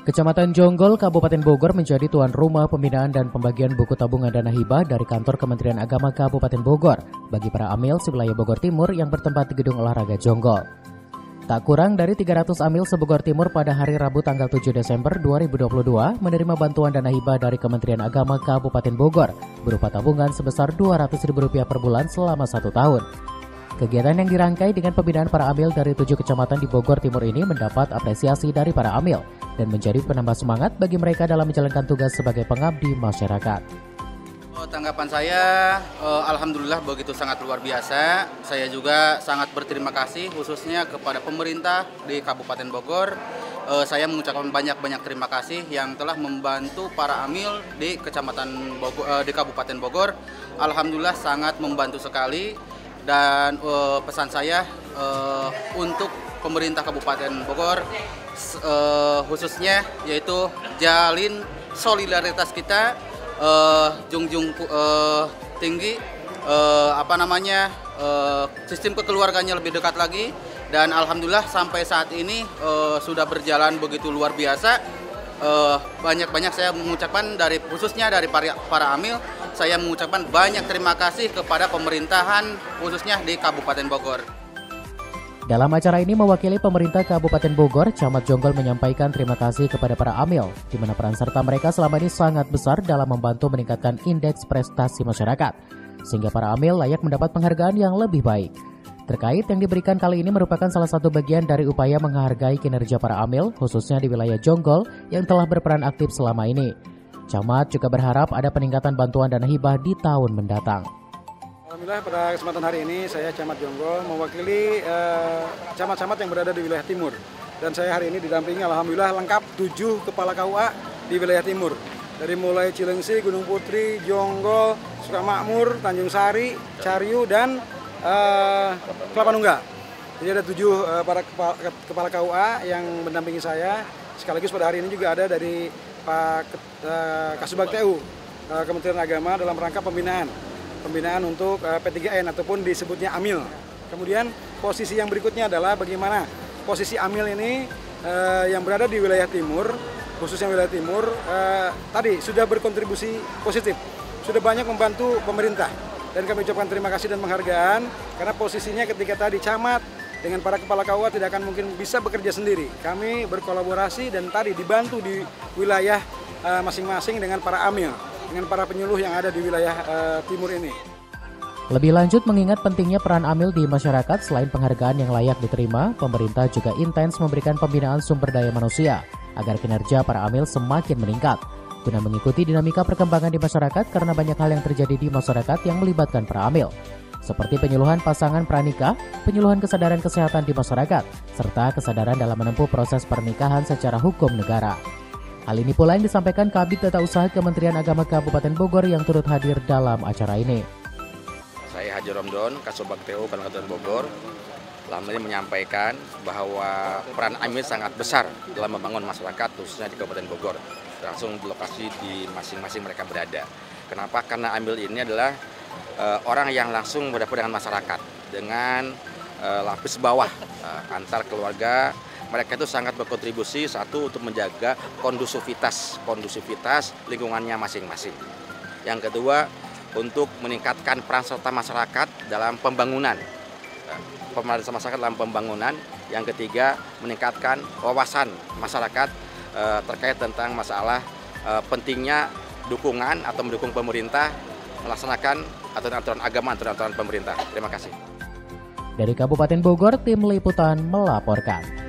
Kecamatan Jonggol, Kabupaten Bogor menjadi tuan rumah pembinaan dan pembagian buku tabungan dana hibah dari kantor Kementerian Agama Kabupaten Bogor bagi para amil sewilayah Bogor Timur yang bertempat di Gedung Olahraga Jonggol. Tak kurang dari 300 amil se-Bogor Timur pada hari Rabu tanggal 7 Desember 2022 menerima bantuan dana hibah dari Kementerian Agama Kabupaten Bogor berupa tabungan sebesar Rp200.000 per bulan selama 1 tahun. Kegiatan yang dirangkai dengan pembinaan para amil dari 7 kecamatan di Bogor Timur ini mendapat apresiasi dari para amil dan menjadi penambah semangat bagi mereka dalam menjalankan tugas sebagai pengabdi masyarakat. Tanggapan saya, alhamdulillah begitu sangat luar biasa. Saya juga sangat berterima kasih khususnya kepada pemerintah di Kabupaten Bogor. Saya mengucapkan banyak-banyak terima kasih yang telah membantu para amil di Kecamatan Bogor, di Kabupaten Bogor. Alhamdulillah sangat membantu sekali. Dan pesan saya untuk pemerintah Kabupaten Bogor khususnya yaitu jalin solidaritas kita junjung tinggi sistem kekeluarganya lebih dekat lagi, dan alhamdulillah sampai saat ini sudah berjalan begitu luar biasa. Banyak-banyak saya mengucapkan khususnya dari para amil, saya mengucapkan banyak terima kasih kepada pemerintahan khususnya di Kabupaten Bogor. Dalam acara ini mewakili pemerintah Kabupaten Bogor, Camat Jonggol menyampaikan terima kasih kepada para amil, di mana peran serta mereka selama ini sangat besar dalam membantu meningkatkan indeks prestasi masyarakat, sehingga para amil layak mendapat penghargaan yang lebih baik. Terkait yang diberikan kali ini merupakan salah satu bagian dari upaya menghargai kinerja para amil, khususnya di wilayah Jonggol yang telah berperan aktif selama ini. Camat juga berharap ada peningkatan bantuan dana hibah di tahun mendatang. Alhamdulillah pada kesempatan hari ini saya Camat Jonggol mewakili camat-camat yang berada di wilayah timur. Dan saya hari ini didampingi alhamdulillah lengkap 7 kepala KUA di wilayah timur. Dari mulai Cilengsi, Gunung Putri, Jonggol, Sukamakmur, Tanjung Sari, Cariu, dan Kelapa Nunggal. Jadi ada 7 para kepala KUA yang mendampingi saya. Sekaligus pada hari ini juga ada dari Pak Kasubag TU Kementerian Agama dalam rangka pembinaan untuk P3N ataupun disebutnya AMIL. Kemudian posisi yang berikutnya adalah bagaimana posisi AMIL ini yang berada di wilayah timur, khususnya wilayah timur, tadi sudah berkontribusi positif, sudah banyak membantu pemerintah. Dan kami ucapkan terima kasih dan penghargaan karena posisinya ketika tadi camat dengan para kepala KUA tidak akan mungkin bisa bekerja sendiri. Kami berkolaborasi dan tadi dibantu di wilayah masing-masing dengan para amil, dengan para penyuluh yang ada di wilayah timur ini. Lebih lanjut mengingat pentingnya peran amil di masyarakat, selain penghargaan yang layak diterima, pemerintah juga intens memberikan pembinaan sumber daya manusia agar kinerja para amil semakin meningkat, guna mengikuti dinamika perkembangan di masyarakat karena banyak hal yang terjadi di masyarakat yang melibatkan para amil, seperti penyuluhan pasangan pranikah, penyuluhan kesadaran kesehatan di masyarakat, serta kesadaran dalam menempuh proses pernikahan secara hukum negara. Hal ini pula yang disampaikan Kabid Tata Usaha Kementerian Agama Kabupaten Bogor yang turut hadir dalam acara ini. Saya Haji Romdon, Kasubag TU Kabupaten Bogor, ini menyampaikan bahwa peran amil sangat besar dalam membangun masyarakat, khususnya di Kabupaten Bogor, langsung di lokasi di masing-masing mereka berada. Kenapa? Karena amil ini adalah orang yang langsung berhadapan dengan masyarakat, dengan lapis bawah antar keluarga. Mereka itu sangat berkontribusi, satu untuk menjaga kondusivitas lingkungannya masing-masing. Yang kedua, untuk meningkatkan peran serta masyarakat dalam pembangunan. Yang ketiga, meningkatkan wawasan masyarakat terkait tentang masalah pentingnya dukungan atau mendukung pemerintah melaksanakan aturan-aturan agama, aturan-aturan pemerintah. Terima kasih. Dari Kabupaten Bogor, tim liputan melaporkan.